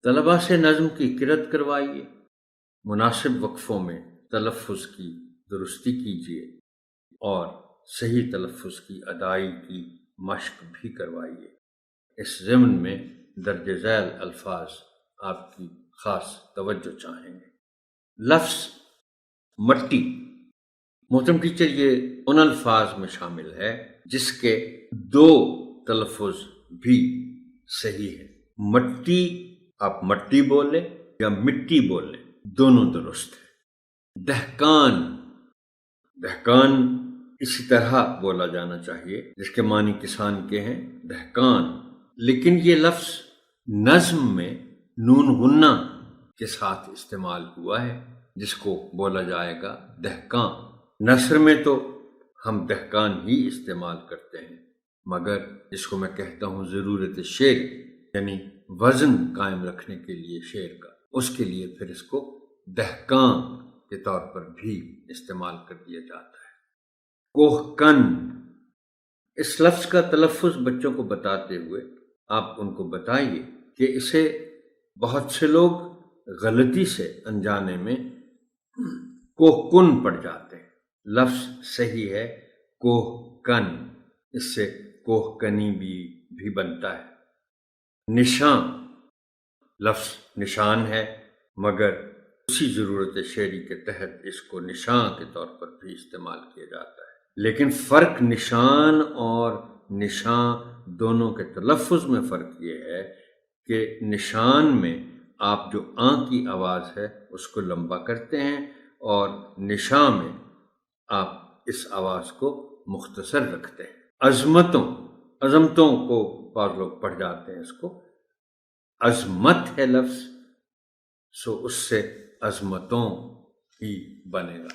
طلباء سے نظم کی قرأت کروائیے، مناسب وقفوں میں تلفظ کی درستی کیجیے اور صحیح تلفظ کی ادائی کی مشق بھی کروائیے۔ اس ضمن میں درج ذیل الفاظ آپ کی خاص توجہ چاہیں گے۔ لفظ مٹی، محترم ٹیچر، یہ ان الفاظ میں شامل ہے جس کے دو تلفظ بھی صحیح ہیں۔ مٹی آپ مٹی بولے یا مٹی بولے، دونوں درست ہے۔ دہقان، دہقان اسی طرح بولا جانا چاہیے جس کے معنی کسان کے ہیں، دہقان، لیکن یہ لفظ نظم میں نون غنہ کے ساتھ استعمال ہوا ہے جس کو بولا جائے گا دہقان۔ نثر میں تو ہم دہقان ہی استعمال کرتے ہیں، مگر جس کو میں کہتا ہوں ضرورت شعر، یعنی وزن قائم رکھنے کے لیے شعر کا، اس کے لیے پھر اس کو دہقان کے طور پر بھی استعمال کر دیا جاتا ہے۔ کوہکن، اس لفظ کا تلفظ بچوں کو بتاتے ہوئے آپ ان کو بتائیے کہ اسے بہت سے لوگ غلطی سے انجانے میں کوہکن پڑھ جاتے ہیں۔ لفظ صحیح ہے کوہکن، اس سے کوہکنی بھی بنتا ہے۔ نشان، لفظ نشان ہے مگر اسی ضرورت شعری کے تحت اس کو نشان کے طور پر بھی استعمال کیا جاتا ہے، لیکن فرق نشان اور نشان دونوں کے تلفظ میں فرق یہ ہے کہ نشان میں آپ جو آن کی آواز ہے اس کو لمبا کرتے ہیں اور نشان میں آپ اس آواز کو مختصر رکھتے ہیں۔ عظمتوں، عظمتوں کو بعض لوگ پڑھ جاتے ہیں، اس کو عظمت ہے لفظ، سو اس سے عظمتوں ہی بنے گا۔